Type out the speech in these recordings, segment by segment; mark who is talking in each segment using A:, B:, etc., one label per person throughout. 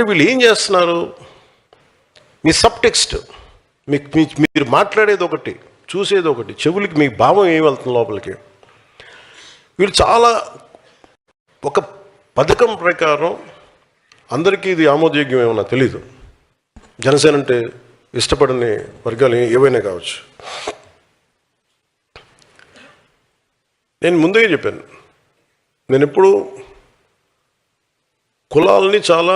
A: వీళ్ళు ఏం చేస్తున్నారు? మీ సబ్ టెక్స్ట్, మీరు మాట్లాడేది ఒకటి, చూసేది ఒకటి, చెవులకి మీ భావం ఏం వెళ్తుంది లోపలికి. వీళ్ళు చాలా ఒక పథకం ప్రకారం, అందరికీ ఇది ఆమోదయోగ్యం ఏమన్నా తెలీదు. జనసేన అంటే ఇష్టపడని వర్గాలు ఏవైనా కావచ్చు. నేను ముందే చెప్పాను, నేను ఎప్పుడు కులాలని చాలా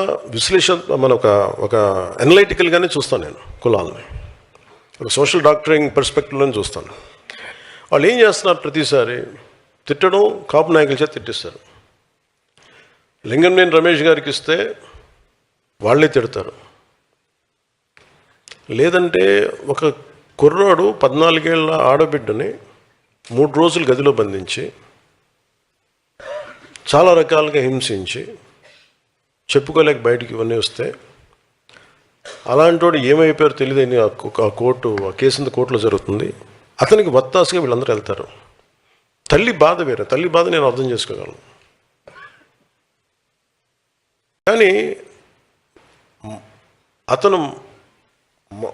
A: ఒక అనలైటికల్గానే చూస్తాను. నేను కులాలని ఒక సోషల్ డాక్టరింగ్ పర్స్పెక్టివ్లోనే చూస్తాను. వాళ్ళు ఏం చేస్తున్నారు? ప్రతిసారి తిట్టడం, కాపు నాయకుల చేత తిట్టిస్తారు. లింగంనేని రమేష్ గారికి ఇస్తే వాళ్ళే తిడతారు. లేదంటే ఒక కుర్రాడు 14 ఏళ్ల ఆడబిడ్డని 3 రోజులు గదిలో బంధించి చాలా రకాలుగా హింసించి చెప్పుకోలేక బయటికి ఇవన్నీ వస్తే, అలాంటి వాడు ఏమైపోయారో తెలియదని ఆ కేసు కోర్టులో జరుగుతుంది. అతనికి వత్తాసుగా వీళ్ళందరూ వెళ్తారు. తల్లి బాధ వేరే, తల్లి బాధ నేను అర్థం చేసుకోగలను. కానీ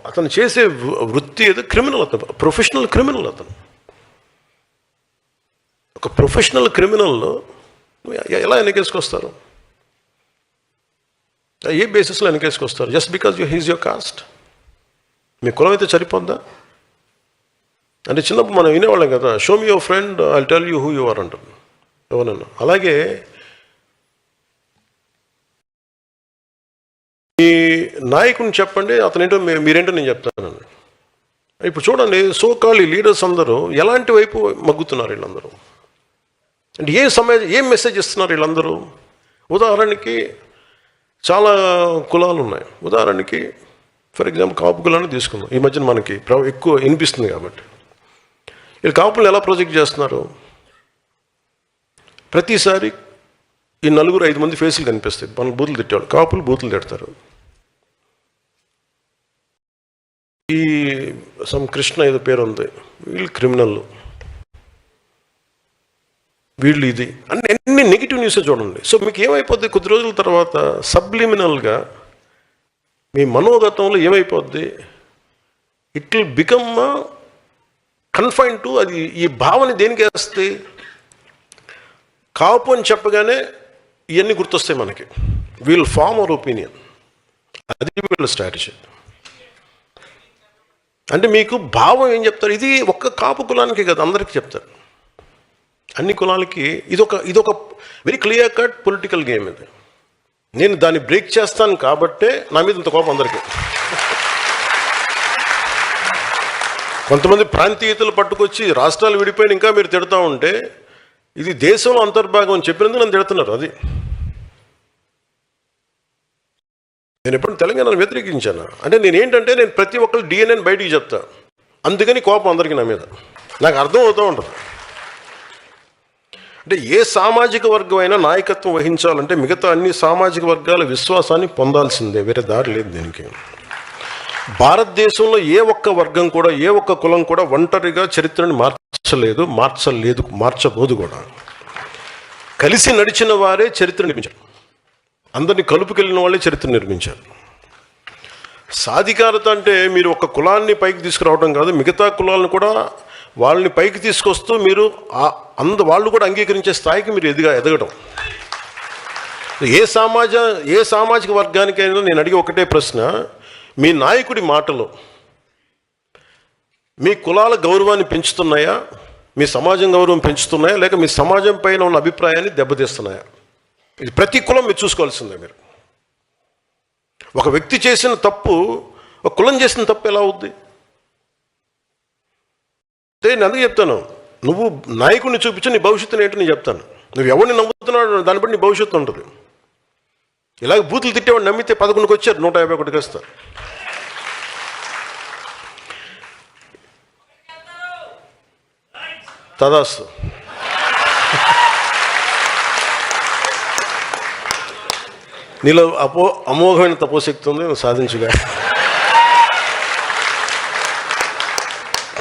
A: అతను చేసే వృత్తి ఏదో క్రిమినల్. అతను ప్రొఫెషనల్ క్రిమినల్. అతను ఒక ప్రొఫెషనల్ క్రిమినల్లో ఎలా వెనకేసుకొస్తారు? ఏ బేసిస్లో వెనకేసుకొస్తారు? Just because he's your caste. మీ కులం అయితే సరిపోద్దా? అంటే చిన్నప్పుడు మనం వినేవాళ్ళం కదా, show me your friend, I'll tell you who you are అంటారు ఎవరన్నా. అలాగే ఈ నాయకుని చెప్పండి, అతనేంటో మీరేంటో నేను చెప్తానండి. ఇప్పుడు చూడండి, సోకాల్ లీడర్స్ అందరూ ఎలాంటి వైపు మగ్గుతున్నారు వీళ్ళందరూ. అంటే ఏం మెసేజ్ ఇస్తున్నారు వీళ్ళందరూ? ఉదాహరణకి చాలా కులాలు ఉన్నాయి. ఉదాహరణకి ఫర్ ఎగ్జాంపుల్ కాపు కులాన్ని తీసుకుందాం. ఈ మధ్యన మనకి ఎక్కువ వినిపిస్తుంది కాబట్టి. వీళ్ళు కాపులను ఎలా ప్రొజెక్ట్ చేస్తున్నారు? ప్రతిసారి ఈ 4-5 మంది ఫేసులు కనిపిస్తాయి. మన బూతులు తిట్టేవాళ్ళు, కాపులు బూతులు తిడతారు. ఈ కృష్ణ ఏదో పేరు ఉంది, వీళ్ళు క్రిమినల్, వీళ్ళు ఇది అన్ని నెగిటివ్ న్యూసే చూడండి. సో మీకు ఏమైపోద్ది? కొద్ది రోజుల తర్వాత సబ్లిమినల్గా మీ మనోగతంలో ఏమైపోద్ది? It will become confine to, అది ఈ భావన దేనికి వేస్తే, కాపు అని చెప్పగానే ఇవన్నీ గుర్తొస్తాయి మనకి. We'll form our opinion. అది వీళ్ళ స్ట్రాటజీ. అంటే మీకు భావం ఏం చెప్తారు? ఇది ఒక్క కాపు కులానికి కదా, అందరికీ చెప్తారు. అన్ని కులాలకి ఇదొక very clear cut political game. ఇది నేను దాన్ని బ్రేక్ చేస్తాను కాబట్టే నా మీద ఇంత కోపం అందరికీ. కొంతమంది ప్రాంతీయతలు పట్టుకొచ్చి రాష్ట్రాలు విడిపోయిన ఇంకా మీరు తిడతా ఉంటే, ఇది దేశంలో అంతర్భాగం అని చెప్పినందుకు నన్ను తిడుతున్నారు. అది నేను ఎప్పుడు తెలంగాణను వ్యతిరేకించాను. అంటే నేను ప్రతి ఒక్కరు డిఎన్ఏని బయటికి చెప్తా. అందుకని కోపం అందరికీ నా మీద. నాకు అర్థం అవుతూ ఉంటుంది. అంటే ఏ సామాజిక వర్గం అయినా నాయకత్వం వహించాలంటే మిగతా అన్ని సామాజిక వర్గాల విశ్వాసాన్ని పొందాల్సిందే, వేరే దారి లేదు దీనికి. భారతదేశంలో ఏ ఒక్క వర్గం కూడా, ఏ ఒక్క కులం కూడా ఒంటరిగా చరిత్రని మార్చబోదు కూడా. కలిసి నడిచిన వారే చరిత్ర నిర్మించారు. అందరినీ కలుపుకెళ్ళిన వాళ్ళే చరిత్ర నిర్మించారు. సాధికారత అంటే మీరు ఒక కులాన్ని పైకి తీసుకురావడం కాదు, మిగతా కులాలను కూడా వాళ్ళని పైకి తీసుకొస్తూ మీరు వాళ్ళు కూడా అంగీకరించే స్థాయికి మీరు ఎదగడం. ఏ సామాజిక వర్గానికైనా నేను అడిగే ఒకటే ప్రశ్న, మీ నాయకుడి మాటలు మీ కులాల గౌరవాన్ని పెంచుతున్నాయా, మీ సమాజం గౌరవం పెంచుతున్నాయా, లేక మీ సమాజం పైన ఉన్న అభిప్రాయాన్ని దెబ్బతీస్తున్నాయా? ఇది ప్రతి కులం మీరు చూసుకోవాల్సిందే. మీరు ఒక వ్యక్తి చేసిన తప్పు, ఒక కులం చేసిన తప్పు ఎలా అవుద్ది? నేను అందుకే చెప్తాను, నువ్వు నాయకుడిని చూపించి నీ భవిష్యత్తుని ఏంటో నేను చెప్తాను. నువ్వు ఎవరిని నమ్ముతున్నాడు దాన్ని బట్టి నీ భవిష్యత్తు ఉంటుంది. ఇలాగ బూతులు తిట్టేవాడు నమ్మితే 11కి వచ్చారు, 151కి వస్తారు. తదాస్తు. నీలో అమోఘమైన తపోశక్తి ఉంది, నువ్వు సాధించుగా.